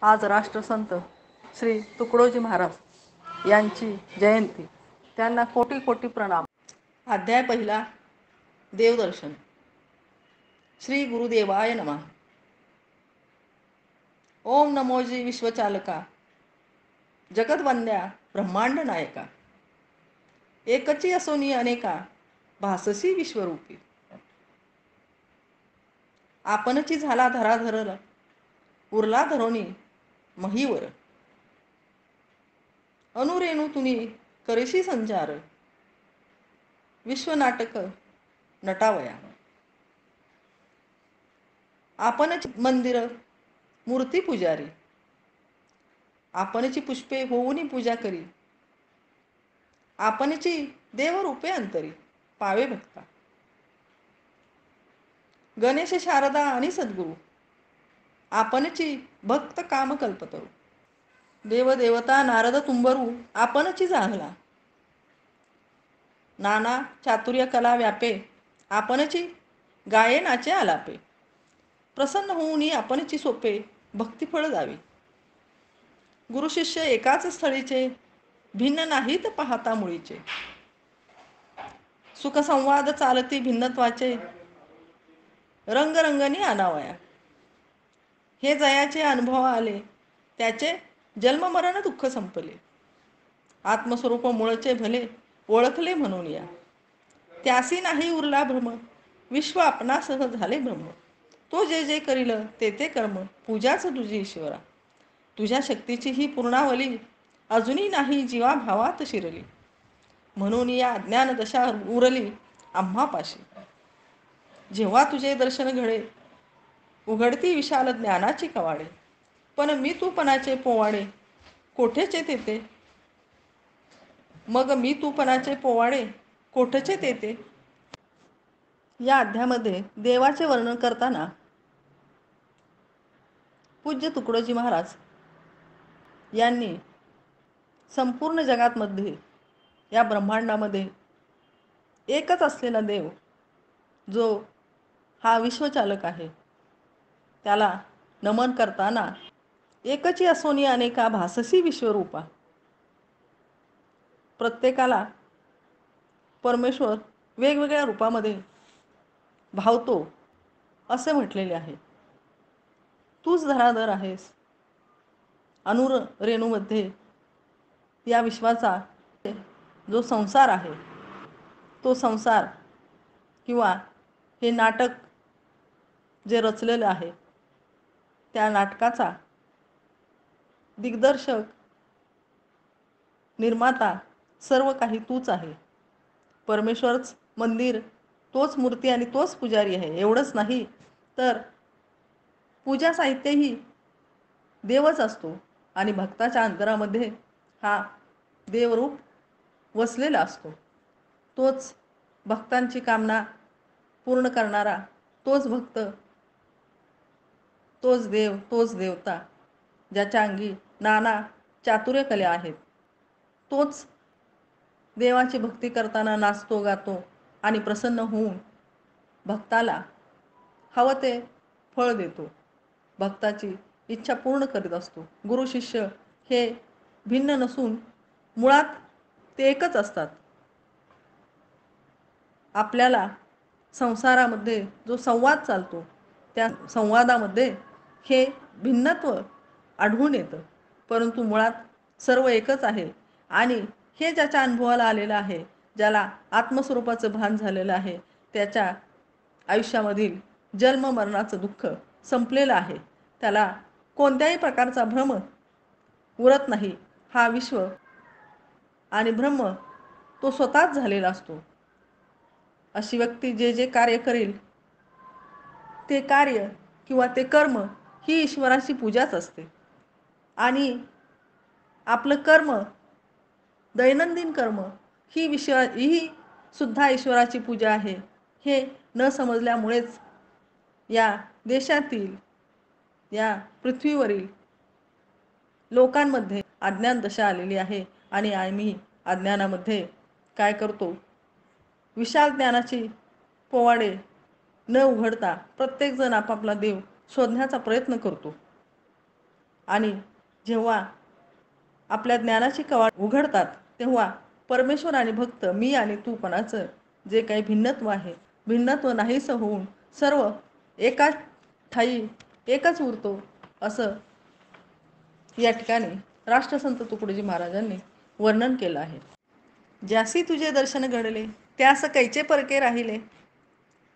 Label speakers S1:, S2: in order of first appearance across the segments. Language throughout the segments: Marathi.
S1: आज राष्ट्रसंत श्री तुकडोजी महाराज यांची जयंती. त्यांना कोटी कोटी प्रणाम. अध्याय पहिला. देवदर्शन. श्री गुरुदेवाय नमः. ओम नमोजी विश्वचालका, जगद्वंद्या ब्रह्मांड नायका, एकची असोनी अनेका, भाससी विश्वरूपी. आपणची झाला धराधर, उरला धरोनी महीवर. अनुरेणू तुनी करीशी संचार, विश्वनाटक नटावया. आपणची मंदिर मूर्ती पुजारी, आपणची पुष्पे होऊनी पूजा करी. आपणची देवरूपे अंतरी, पावे भक्ता. गणेश शारदा आणि सद्गुरू, आपणची भक्त काम कल्पतरू. देवदेवता नारद तुंबरू, आपणची जाहला. नाना चातुर्य कला व्यापे, आपणची गायनाचे आलापे. प्रसन्न होऊनी आपणची सोपे, भक्तिफळ जावी. गुरु शिष्य एकाच स्थळीचे, भिन्न नाहीत पाहता मुळीचे. सुखसंवाद चालती भिन्नत्वाचे, रंगरंगनी आणावया. हे जयाचे अनुभव आले, त्याचे जन्ममरण दुःख संपले. आत्मस्वरूप मूळचे भले, ओळखले म्हणून या. त्यासी नाही उरला भ्रम, विश्व आपणासह झाले ब्रह्म. तो जे जे करील ते ते कर्म, पूजाच तुझी ईश्वरा. तुझ्या शक्तीची ही पूर्णावली, अजूनही नाही जीवा भावात शिरली. म्हणून या अज्ञान दशा उरली आम्हापाशी. जेव्हा तुझे दर्शन घडे, उघडती विशाल ज्ञानाची कवाडे. पण मी तूपणाचे पोवाडे, कोठेचे तेथे. मग मी तूपणाचे पोवाडे, कोठेचे तेथे. या अध्यायामध्ये देवाचे वर्णन करताना पूज्य तुकडोजी महाराज यांनी संपूर्ण जगातमध्ये, या ब्रह्मांडामध्ये एकच असलेला देव, जो हा विश्वचालक आहे, त्याला नमन करताना एकची असोनी अनेका, भाससी विश्वरूपा. प्रत्येकाला परमेश्वर वेगवेगळ्या रूपामध्ये भावतो असे म्हटलेले आहे. तूच धराधर आहेस. अनुर रेणूमध्ये या विश्वाचा जो संसार आहे, तो संसार किंवा हे नाटक जे रचलेलं आहे, त्या नाटकाचा दिग्दर्शक, निर्माता सर्व काही तूच आहे. परमेश्वरच मंदिर, तोच मूर्ती आणि तोच पुजारी आहे. एवढंच नाही तर पूजा साहित्यही देवच असतो आणि भक्ताच्या अंतरामध्ये हा देवरूप वसलेला असतो. तोच भक्तांची कामना पूर्ण करणारा, तोच भक्त, तोच देव, तोच देवता, ज्याच्या अंगी नाना चातुर्य कला आहेत. तोच देवाची भक्ती करताना नाचतो, गातो आणि प्रसन्न होऊन भक्ताला हवं ते फळ देतो. भक्ताची इच्छा पूर्ण करीत असतो. गुरु शिष्य हे भिन्न नसून मुळात ते एकच असतात. आपल्याला संसारामध्ये जो संवाद चालतो, त्या संवादामध्ये हे भिन्नत्व आढळून येतं, परंतु मुळात सर्व एकच आहे. आणि हे ज्याच्या अनुभवाला आलेलं आहे, ज्याला आत्मस्वरूपाचं भान झालेलं आहे, त्याच्या आयुष्यामधील जन्म मरणाचं दुःख संपलेलं आहे. त्याला कोणत्याही प्रकारचा भ्रम उरत नाही. हा विश्व आणि ब्रह्म तो स्वतःच झालेला असतो. अशी व्यक्ती जे जे कार्य करेल, ते कार्य किंवा ते कर्म ही ईश्वराची पूजाच असते. आणि आपलं कर्म, दैनंदिन कर्म ही सुद्धा ईश्वराची पूजा आहे. हे न समजल्यामुळेच या देशातील, या पृथ्वीवरील लोकांमध्ये अज्ञान दशा आलेली आहे. आणि आम्ही अज्ञानामध्ये काय करतो, विशाल ज्ञानाची पोवाडे न उघडता प्रत्येकजण आपापला देव शोधण्याचा प्रयत्न करतो. आणि जेव्हा आपल्या ज्ञानाची कवाट उघडतात तेव्हा परमेश्वर आणि भक्त, मी आणि तू पणाचं जे काही भिन्नत्व आहे, भिन्नत्व नाहीसं होऊन सर्व एकाच ठाई एकच उरतो, असं या ठिकाणी राष्ट्रसंत तुकडोजी महाराजांनी वर्णन केलं आहे. ज्यासी तुझे दर्शन घडले त्यास कैचे परके राहिले,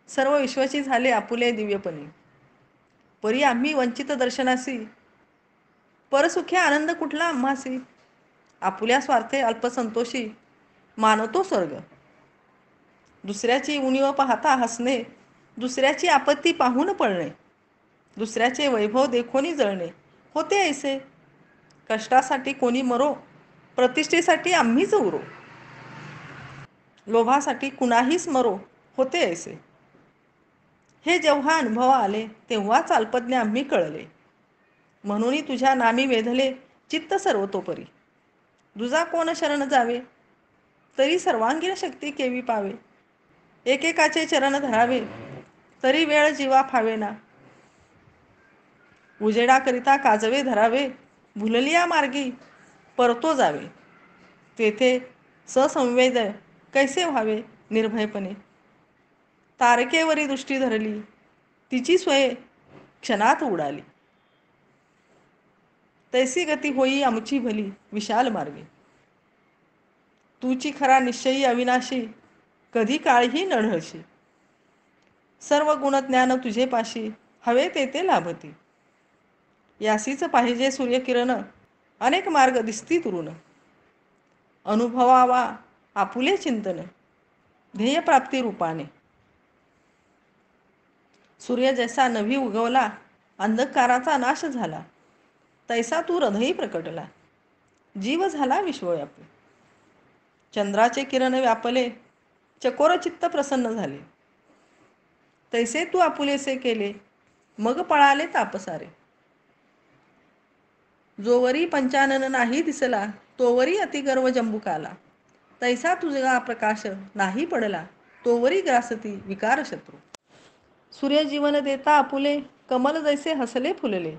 S1: सर्व विश्वाची झाले आपुले दिव्यपणी. परी आम्ही वंचित दर्शनासी, परसुखे आनंद कुठला आम्हासी. आपुल्या स्वार्थे अल्पसंतोषी, मानतो स्वर्ग. दुसऱ्याची उणीव पाहता हसणे, दुसऱ्याची आपत्ती पाहून पळणे, दुसऱ्याचे वैभव देखोनी जळणे, होते ऐसे. कष्टासाठी कोणी मरो, प्रतिष्ठेसाठी आम्हीच उरो. लोभासाठी कुणाहीच मरो, होते ऐसे. हे जेव्हा अनुभव आले तेव्हाच अल्पज्ञ आम्ही कळले. म्हणून तुझ्या नामी वेधले चित्त सर्वतोपरी. दुजा कोण शरण जावे, तरी सर्वांगीण शक्ती केवी पावे. एकेकाचे चरण धरावे, तरी वेळ जीवा फावेना. उजेडाकरिता काजवे धरावे, भुललिया मार्गी परतो जावे. तेथे ससंवेद कैसे व्हावे निर्भयपणे. तारकेवरी दृष्टी धरली, तिची सोय क्षणात उडाली. तैसी गती होई आमची भली विशाल मार्गे. तूची खरा निश्चयी अविनाशी, कधी काळही नढळशी. सर्व गुणज्ञान तुझे पाशी, हवे तेथे लाभती. यासीच पाहिजे सूर्यकिरण, अनेक मार्ग दिसती तुरुन. अनुभवावा आपुले चिंतन, ध्येयप्राप्ती रूपाने. सूर्य जैसा नभी उगवला, अंधकाराचा नाश झाला, तैसा तू हृदयी प्रकटला, जीव झाला विश्वव्यापी. चंद्राचे किरण व्यापले, चकोर चित्त प्रसन्न झाले, तैसे तू आपुलेसे केले, मग पळाले तापसारे. जोवरी पंचानन नाही दिसला, तोवरी अतिगर्व जंबुकाला. तैसा तुझा प्रकाश नाही पडला, तोवरी ग्रासती विकार शत्रू. सूर्य जीवन देता आपुले, कमल जैसे हसले फुलले,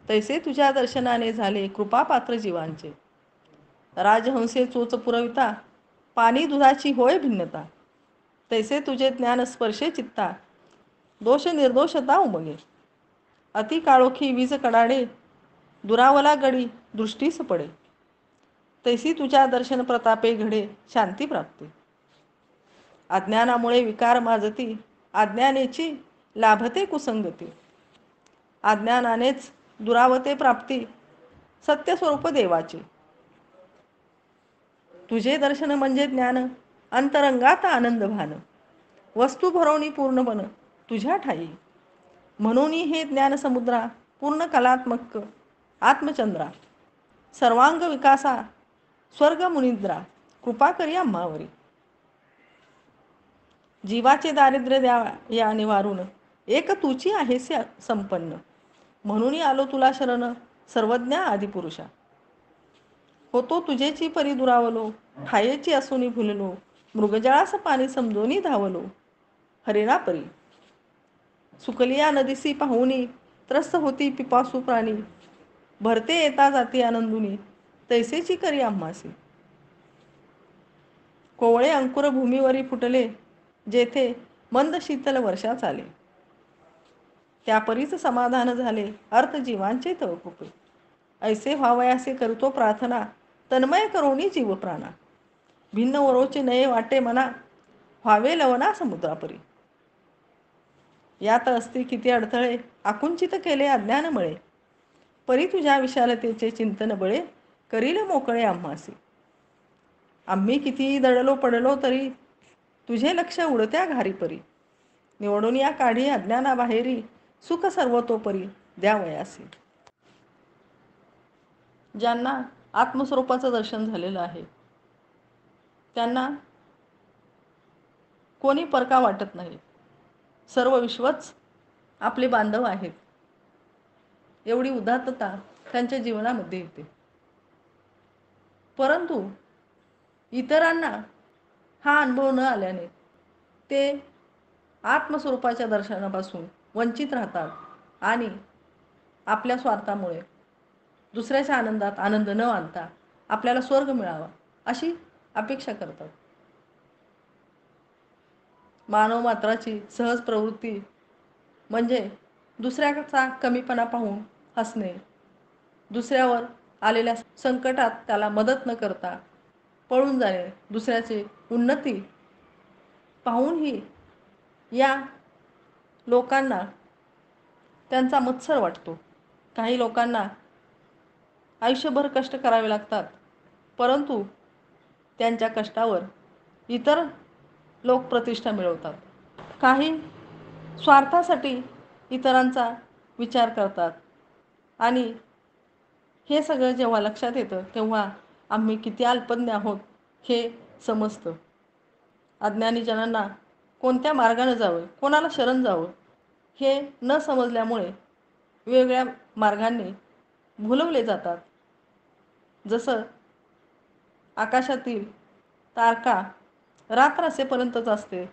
S1: तैसे तुझ्या दर्शनाने झाले कृपापात्र जीवांचे. राजहंसे चोच पुरविता, पाणी दुधाची होय भिन्नता. तैसे तुझे ज्ञान स्पर्शे चित्ता, दोष निर्दोषता उमगे. अति काळोखी वीज कडाडे, दुरावला गडी दृष्टीस पडे. तैसी तुझ्या दर्शन प्रतापे घडे शांती प्राप्ती. अज्ञानामुळे विकार माजती, अज्ञानेची लाभते कुसंगती. अज्ञानानेच दुरावते प्राप्ती, सत्यस्वरूप देवाचे. तुझे दर्शन म्हणजे ज्ञान, अंतरंगात आनंद भान. वस्तू भरवणी पूर्णपण तुझ्या ठाई. म्हणून हे ज्ञान समुद्रा, पूर्ण कलात्मक आत्मचंद्रा. सर्वांग विकासा स्वर्ग मुनिद्रा, कृपा करी आम्हावरी. जीवाचे दारिद्र्य द्या या निवारून, एक तुची आहेस संपन्न. म्हणून आलो तुला शरण, सर्वज्ञ आदिपुरुषा. होतो तुझेची परी दुरावलो, ठायेची असुनी भुललो. मृगजळास पाणी समजोनी धावलो, हरिणा परी. सुकलिया नदीसी पाहुनी, त्रस्त होती पिपासू प्राणी. भरते येता जाती आनंदुनी, तैसेची करी आम्हासी. कोवळे अंकुर भूमीवरी फुटले, जेथे मंद शीतल वर्षा चाले. त्या परीच समाधान झाले अर्थ जीवांचे तळकृपे. ऐसे व्हावयासे करतो प्रार्थना, तन्मय करोनी जीव प्राणा. भिन्न वरोचे नये वाटे मना, व्हावे लवना समुद्रापरी. यात असती किती अडथळे, आकुंचित केले अज्ञानमुळे. परी तुझ्या विशालतेचे चिंतन बळे, करील मोकळे आम्हासी. आम्ही कितीही दडलो पडलो तरी, तुझे लक्ष उडत्या घारी परी. निवडून या काढी अज्ञानाबाहेरी, सुख सर्वतोपरी द्यावयासी. ज्यांना आत्मस्वरूपाचं दर्शन झालेलं आहे त्यांना कोणी परका वाटत नाही. सर्व विश्वच आपले बांधव आहेत, एवढी उदात्तता त्यांच्या जीवनामध्ये येते. परंतु इतरांना हा अनुभव न आल्याने ते आत्मस्वरूपाच्या दर्शनापासून वंचित राहतात आणि आपल्या स्वार्थामुळे दुसऱ्याच्या आनंदात आनंद न आणता आपल्याला स्वर्ग मिळावा अशी अपेक्षा करतात. मानव मात्राची सहज प्रवृत्ती म्हणजे दुसऱ्याचा कमीपणा पाहून हसणे, दुसऱ्यावर आलेल्या संकटात त्याला मदत न करता पळून जाणे, दुसऱ्याची उन्नती पाहूनही या लोकांना त्यांचा मत्सर वाटतो. काही लोकांना आयुष्यभर कष्ट करावे लागतात, परंतु त्यांच्या कष्टावर इतर लोक प्रतिष्ठा मिळवतात. काही स्वार्थासाठी इतरांचा विचार करतात आणि हे सगळं जेव्हा लक्षात येतं तेव्हा आम्ही किती अल्पज्ञ आहोत हे समजतं. अज्ञानी जनांना कोणत्या मार्गाने जावं, कोणाला शरण जावं हे न समजल्यामुळे वेगवेगळ्या मार्गांनी भुलवले जातात. जसं आकाशातील तारका रात्र असेपर्यंतच असते,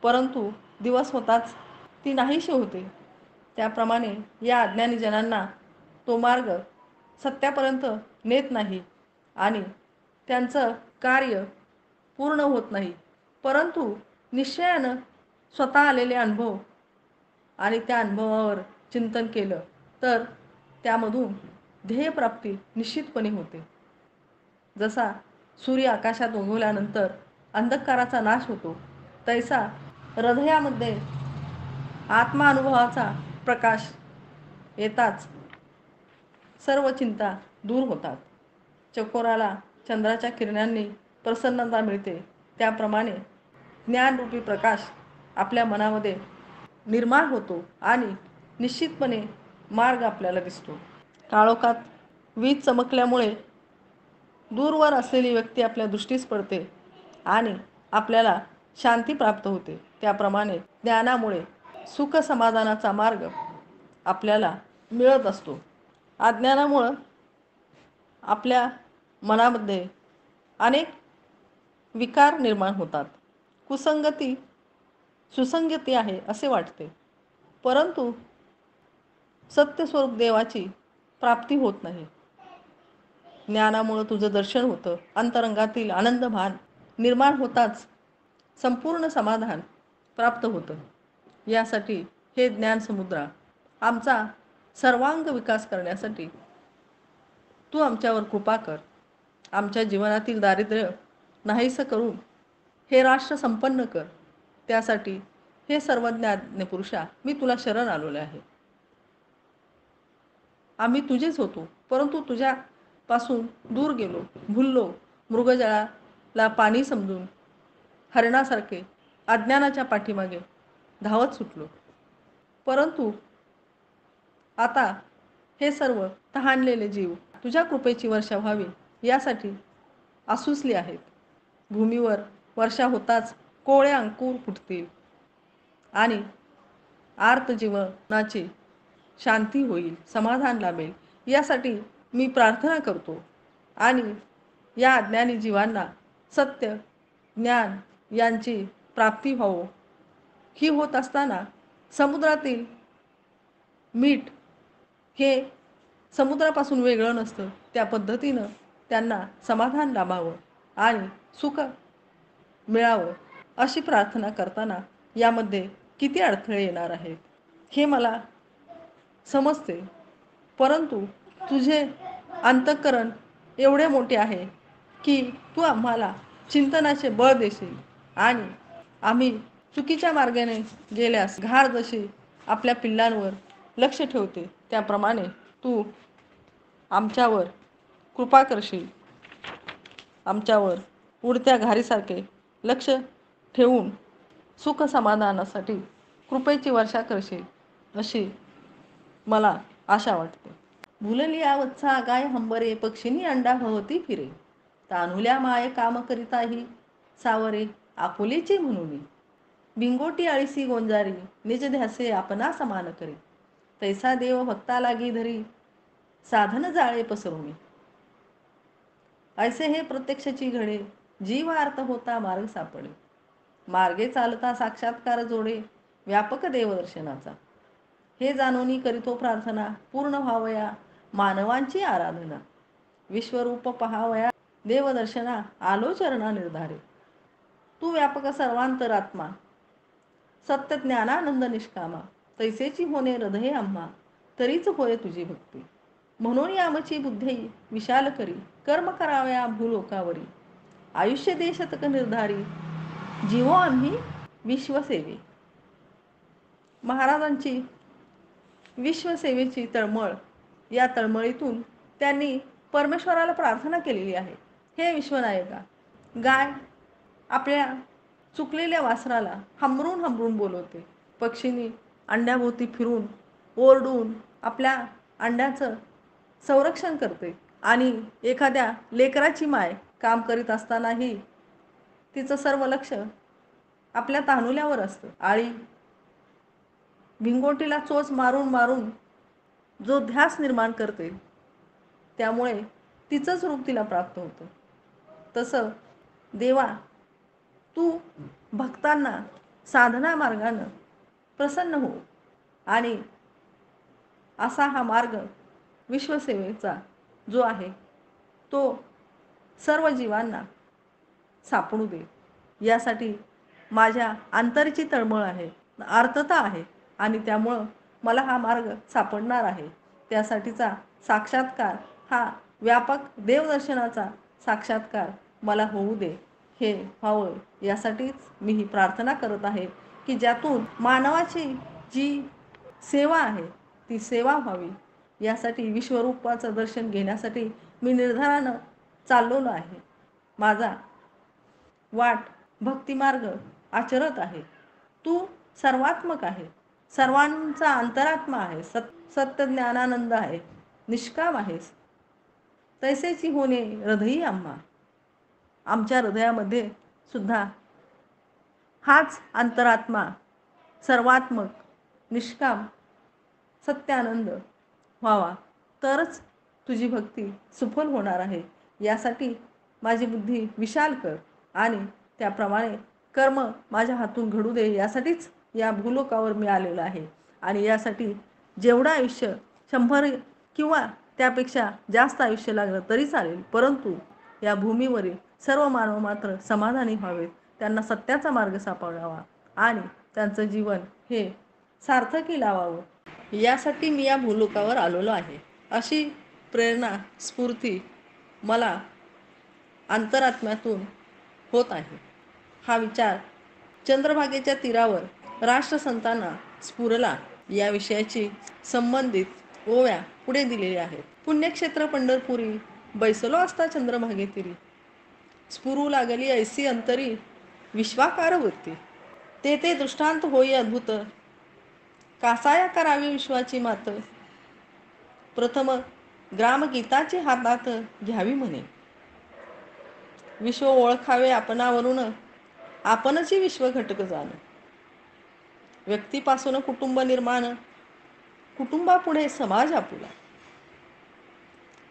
S1: परंतु दिवस होताच ती नाहीशी होते. त्याप्रमाणे या अज्ञानी जनांना तो मार्ग सत्यापर्यंत नेत नाही आणि त्यांचं कार्य पूर्ण होत नाही. परंतु निश्चयानं स्वतः आलेले अनुभव आणि त्या अनुभवावर चिंतन केलं तर त्यामधून ध्येयप्राप्ती निश्चितपणे होते. जसा सूर्य आकाशात उगवल्यानंतर अंधकाराचा नाश होतो, तैसा हृदयामध्ये आत्मानुभवाचा प्रकाश येताच सर्व चिंता दूर होतात. चकोराला चंद्राच्या किरणांनी प्रसन्नता मिळते, त्याप्रमाणे ज्ञानरूपी प्रकाश आपल्या मनामध्ये निर्माण होतो आणि निश्चितपणे मार्ग आपल्याला दिसतो. काळोखात वीज चमकल्यामुळे दूरवर असलेली व्यक्ती आपल्या दृष्टीस पडते आणि आपल्याला शांती प्राप्त होते. त्याप्रमाणे ज्ञानामुळे सुख समाधानाचा मार्ग आपल्याला मिळत असतो. अज्ञानामुळं आपल्या मनामध्ये अनेक विकार निर्माण होतात. कुसंगती सुसंगती आहे असे वाटते, परंतु सत्यस्वरूप देवाची प्राप्ती होत नाही. ज्ञानामुळं तुझं दर्शन होतं, अंतरंगातील आनंदभान निर्माण होताच संपूर्ण समाधान प्राप्त होतं. यासाठी हे ज्ञानसमुद्रा आमचा सर्वांग विकास करण्यासाठी तू आमच्यावर कृपा कर. आमच्या जीवनातील दारिद्र्य नाहीसं करून हे राष्ट्र संपन्न कर. त्यासाठी हे सर्वज्ञ पुरुषा मी तुला शरण आलेलो आहे. आम्ही तुझेच होतो, परंतु तुझ्यापासून दूर गेलो, भुललो. मृगजळाला पाणी समजून हरणासारखे अज्ञानाच्या पाठीमागे धावत सुटलो. परंतु आता हे सर्व तहानलेले जीव तुझ्या कृपेची वर्षा व्हावी यासाठी आसुसले आहेत. भूमीवर वर्षा होताच कोवळे अंकुर फुटतील आणि आर्त जीवनाची शांती होईल, समाधान लाभेल यासाठी मी प्रार्थना करतो. आणि या अज्ञानी जीवांना सत्य ज्ञान यांची प्राप्ती व्हावो. ही होत असताना समुद्रातील मीठ हे समुद्रापासून वेगळं नसतं, त्या पद्धतीनं त्यांना समाधान लाभावं आणि सुख मिळावं अशी प्रार्थना करताना यामध्ये किती अडथळे येणार आहेत हे मला समजते. परंतु तुझे अंतःकरण एवढे मोठे आहे की तू आम्हाला चिंतनाचे बळ देशील आणि आम्ही चुकीच्या मार्गाने गेल्यास घार जशी आपल्या पिल्लांवर लक्ष ठेवते, त्याप्रमाणे तू आमच्यावर कृपा करशील. आमच्यावर उडत्या घारीसारखे लक्ष ठेवून सुख समाधानासाठी कृपेची वर्षा करशील अशी मला आशा वाटते. भुललिया वत्सा गाय हंबरे, पक्षिणी अंडा भवती फिरे. तान्हुल्या माये काम करिताही, सावरे आपुलेची म्हणून. भिंगोटी आळीसी गोंजारी, निज ध्यासे आपणा समान करी. तैसा देव भक्ता लागी धरी, साधन जाळे पसरुनी. ऐसे हे प्रत्यक्षची घडे, जीवार्थ होता मार्ग सापडे. मार्गे चालता साक्षात्कार जोडे, व्यापक देवदर्शनाचा. हे जाणोनी करीतो प्रार्थना, पूर्ण व्हावया मानवांची आराधना. विश्वरूप पहावया देवदर्शना आलो चरणा निर्धारे. तू व्यापक सर्वांतरात्मा सत्य ज्ञानानंद निष्कामा. तैसेची होणे हृदय आम्हा तरीच होय तुझी भक्ती. म्हणून आमची बुद्धी विशाल करी कर्म कराव्या भूलोकावरी. आयुष्य देशतक निर्धारी जीवो आम्ही विश्वसेवे. महाराजांची विश्वसेवेची तळमळ, या तळमळीतून त्यांनी परमेश्वराला प्रार्थना केलेली आहे. हे विश्वनायका, गाय आपल्या चुकलेल्या वासराला हमरून हमरून बोलवते. पक्षीनी अंड्याभोवती फिरून ओरडून आपल्या अंड्याचं संरक्षण करते आणि एखाद्या लेकराची माय काम करीत असतानाही तिचं सर्व लक्ष आपल्या तान्हुल्यावर असतं. आळी भिंगोटीला चोच मारून मारून जो ध्यास निर्माण करते त्यामुळे तिचंच रूप तिला प्राप्त होतं. तसं देवा, तू भक्तांना साधना मार्गानं प्रसन्न हो आणि असा हा मार्ग विश्वसेवेचा जो आहे तो सर्व जीवांना सापडू दे. यासाठी माझ्या अंतरची तळमळ आहे, आर्तता आहे आणि त्यामुळं मला हा मार्ग सापडणार आहे. त्यासाठीचा साक्षात्कार, हा व्यापक देवदर्शनाचा साक्षात्कार मला होऊ दे. हे व्हावं यासाठीच मी ही प्रार्थना करत आहे की ज्यातून मानवाची जी सेवा आहे ती सेवा व्हावी. यासाठी विश्वरूपाचं दर्शन घेण्यासाठी मी निर्धारानं चाललेलो आहे. माझा वाट भक्तिमार्ग आचरत आहे. तू सर्वात्मक आहे, सर्वांचा अंतरात्मा आहे, सत्य ज्ञानानंद आहे, निष्काम आहेस. तैसेची होणे हृदयी आम्हा. आमच्या हृदयामध्ये सुद्धा हाच अंतरात्मा सर्वात्मक निष्काम सत्यानंद व्हावा, तरच तुझी भक्ती सुफल होणार आहे. यासाठी माझी बुद्धी विशाल कर आणि त्याप्रमाणे कर्म माझ्या हातून घडू दे. यासाठीच या भूलोकावर मी आलेलो आहे आणि यासाठी जेवढं आयुष्य 100 किंवा त्यापेक्षा जास्त आयुष्य लागलं तरी चालेल, परंतु या भूमीवरील सर्व मानव मात्र समाधानी व्हावेत, त्यांना सत्याचा मार्ग सापडावा आणि त्यांचं जीवन हे सार्थकी लावावं. यासाठी मी या भूलोकावर आलेलो आहे. अशी प्रेरणा स्फूर्ती मला अंतरात्म्यातून होत आहे. हा विचार चंद्रभागेच्या तीरावर राष्ट्रसंतांना स्फुरला. या विषयाची संबंधित ओव्या पुढे दिलेल्या आहेत. पुण्यक्षेत्र पंढरपुरी बैसलो असता चंद्रभागेतीरी. स्फुरू लागली ऐसी अंतरी विश्वाकार वृत्ती. ते दृष्टांत होई अद्भुत कासाया करावी विश्वाची मात. प्रथम ग्रामगीताची हातात घ्यावी म्हणे. विश्व ओळखावे आपणावरून आपणची विश्व घटक जाण. व्यक्तीपासून कुटुंब निर्माण, कुटुंबापुढे समाज आपुला.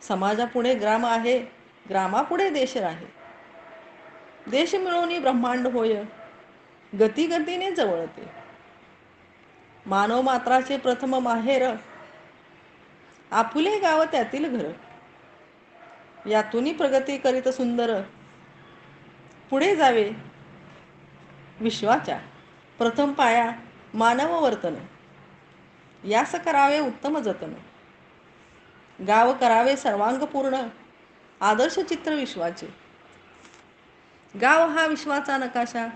S1: समाजापुढे ग्राम आहे, ग्रामापुढे देश आहे. देश मिळवणी ब्रह्मांड होय, गतीगतीने जवळते. मानव मात्राचे प्रथम माहेर, आपुले गाव त्यातील घर. यातून प्रगती करीत सुंदर, पुढे जावे विश्वाच्या. प्रथम पाया मानव वर्तन, यास करावे उत्तम जतन. गाव करावे सर्वांगपूर्ण, आदर्श चित्र विश्वाचे. गाव हा विश्वाचा नकाशा,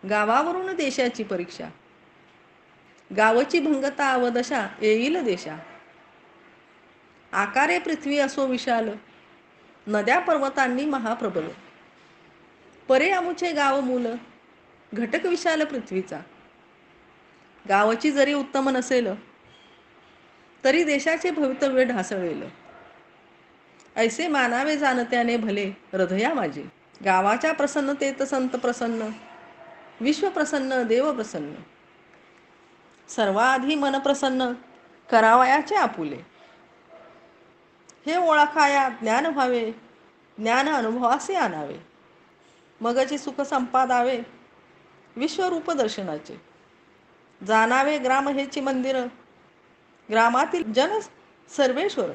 S1: गावावरून देशाची परीक्षा. गावची भंगता अवदशा येईल देशा. आकारे पृथ्वी असो विशाल, नद्या पर्वतांनी महाप्रबल. परे आमुचे गाव मूल, घटक विशाल पृथ्वीचा. गावाची जरी उत्तम नसेल तरी देशाचे भवितव्य ढासळेल. ऐसे मानावे जाणत्याने भले हृदया माझे. गावाच्या प्रसन्नतेत संत प्रसन्न, विश्व प्रसन्न देव प्रसन्न. सर्वाधिक मन प्रसन्न करावयाचे आपुले. हे ओळखाया ज्ञान व्हावे, ज्ञान अनुभवासी आणावे. मगची सुख संपादावे विश्वरूप दर्शनाचे. जाणावे ग्राम हेची मंदिर, ग्रामातील जन सर्वेश्वर.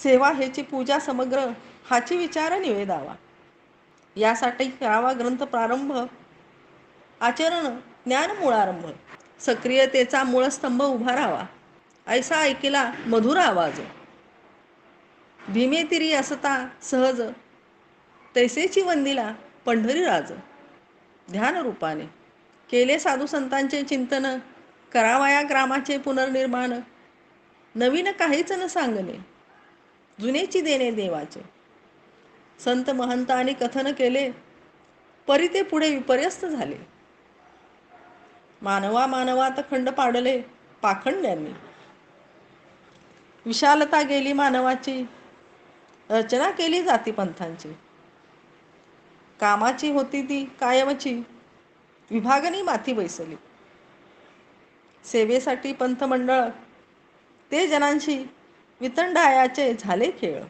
S1: सेवा हेची पूजा समग्र हाची विचार निवेदावा. यासाठी करावा ग्रंथ प्रारंभ, आचरण ज्ञान मूळारंभ. सक्रियतेचा मूळस्तंभ उभा राहावा. ऐसा ऐकिला मधुर आवाज, भीमेतिरी असता सहज, तैसेची वंदिला पंढरी राज. ध्यान रूपाने केले साधू संतांचे चिंतन, करावया ग्रामाचे पुनर्निर्माण. नवीन काहीच न सांगणे, जुनेची देणे देवाचे. संत महंतांनी कथन केले, परी ते पुढे विपर्यस्त झाले. मानवात खंड पाडले पाखंड्यांनी. विशालता गेली मानवाची, रचना केली जातीपंथांची. कामाची होती ती कायमची, विभागणी माथी बैसली. सेवेसाठी पंथमंडळ, ते जनांशी वितंडायाचे झाले खेळ.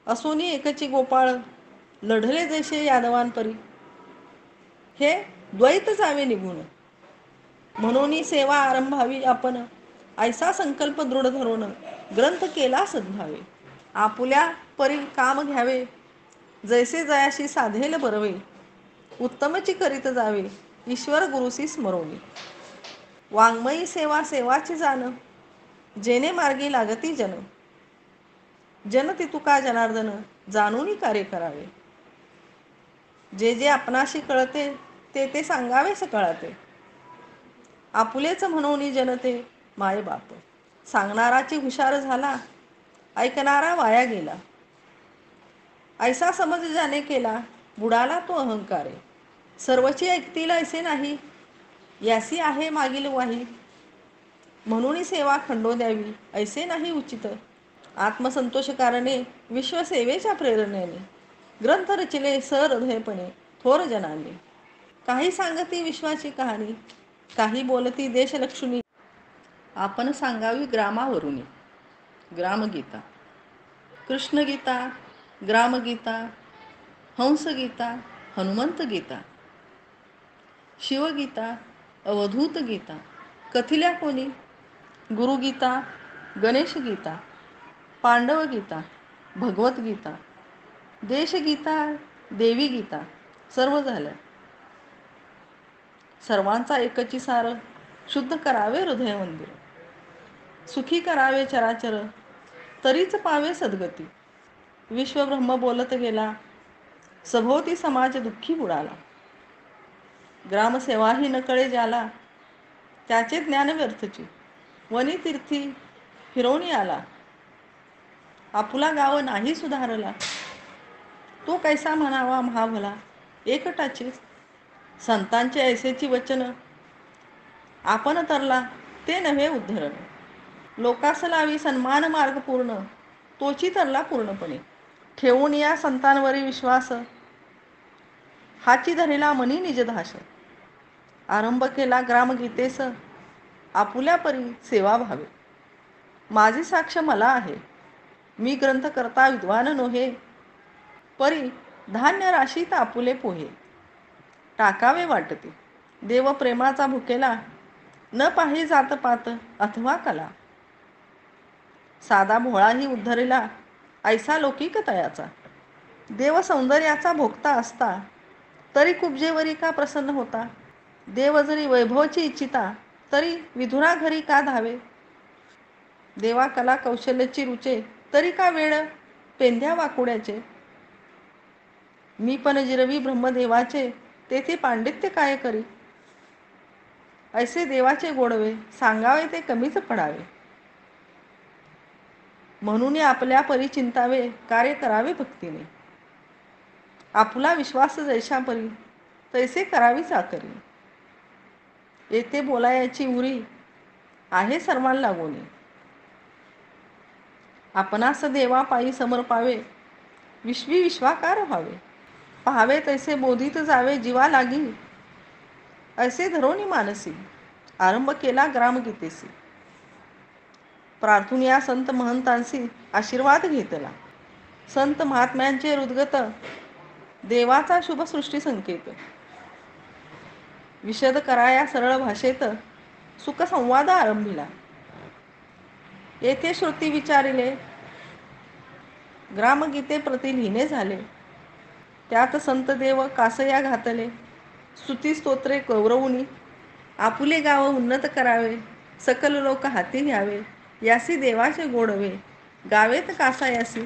S1: असोनी एकची गोपाळ, लढले जैसे यादवांपरी. हे द्वैत जावे निघून, म्हणून सेवा आरंभावी आपण. ऐसा संकल्प दृढ धरून, ग्रंथ केला सद्भावे. आपुल्या परी काम घ्यावे, जैसे जयाशी साधेल बरवे. उत्तमची करीत जावे, ईश्वर गुरुसी स्मरोनी. वाङ्मयी सेवा सेवाची जाण, जेने मार्गी लागती जन. जन ती तुका जनार्दन, जाणूनी कार्य करावे. जे जे आपणाशी कळते, ते ते सांगावे सकळाते. आपुलेच म्हणून जनते माय बाप. सांगणाराची हुशार झाला, ऐकणारा वाया गेला. ऐसा समज ज्याने केला, बुडाला तो अहंकारे. सर्वची ऐकतील ऐसे नाही, यासी आहे मागील वाही. म्हणून सेवा खंडो द्यावी, ऐसे नाही उचित. आत्मसंतोष कारणे, विश्वसेवेच्या प्रेरणेने. ग्रंथ रचिले सहृदयपणे थोर जनांनी. काही सांगती विश्वाची कहाणी, काही बोलती देशलक्ष्मी. आपण सांगावी ग्रामावरुनी. ग्रामगीता, कृष्णगीता, ग्रामगीता, हंसगीता, हनुमंत गीता, शिवगीता, अवधूत गीता. कथिल्या कोणी? गुरुगीता, गणेशगीता, पांडवगीता, भगवद्गीता, देशगीता, देवी गीता. सर्व झाल्या. सर्वांचा एकची सार, शुद्ध करावे हृदय मंदिर. सुखी करावे चराचर, तरीच पावे सद्गती. विश्वब्रह्म बोलत गेला, सभोवती समाज दुःखी बुडाला. ग्रामसेवाही न कळे ज्याला, त्याचे ज्ञान व्यर्थची. वनी तीर्थी फिरवणी आला, आपुला गाव नाही सुधारला. तो कैसा म्हणावा महाभला, एकटाचीच. संतांचे ऐसेची वचन, आपण तरला ते नव्हे उद्धरण. लोकास लावी सन्मान मार्ग पूर्ण, तोची तरला पूर्णपणे. ठेवून या संतांवरी विश्वास, हाची धरिला मनी निजधास. आरंभ केला ग्रामगीतेस, आपुल्या परी सेवा भावे. माझी साक्ष मला आहे, मी ग्रंथ करता विद्वान नोहे. परी धान्य राशीत आपुले पोहे. टाकावे वाटते देव प्रेमाचा भुकेला, न पाही जातपात अथवा कला. साधा भोळाही उद्धरिला, ऐसा लौकिक तयाचा. देव सौंदर्याचा भोगता असता, तरी कुब्जेवरी का प्रसन्न होता. देव जरी वैभवची इच्छिता, तरी विधुरा घरी का धावे. देवा कला कौशल्याची रुचे, तरी का वेळ पेंध्या वाकुड्याचे. मी पण जिरवी ब्रह्मदेवाचे, तेथे पांडित्य काय करी. ऐसे देवाचे गोडवे, सांगावे ते कमीच पडावे. म्हणून आपल्या परी चिंतावे, कार्य करावे भक्तीने. आपुला विश्वास जैशा परी, तैसे करावी चाकरी. येथे बोलायाची उरी, आहे सर्वांना लागोनी. आपणास देवा पायी समर्पावे, विश्वी विश्वाकार व्हावे. पाहावे तैसे बोधित जावे जीवा लागी, ऐसे धरोनी मानसी. आरंभ केला ग्रामगीतेसी. प्रार्थून या संत महंतांसी आशीर्वाद घेतला. संत महात्म्यांचे हृदगत, देवाचा शुभ सृष्टी संकेत. विशद करा या सरळ भाषेत, सुख संवाद आरंभिला. येथे श्रुती विचारिले, ग्रामगीते प्रति लिहिणे झाले. त्यात संतदेव कासया घातले, स्तुती स्तोत्रे कौरवुनी. आपुले गाव उन्नत करावे, सकल लोक हाती घ्यावे, यासी देवाचे गोडवे, गावेत कासायासी.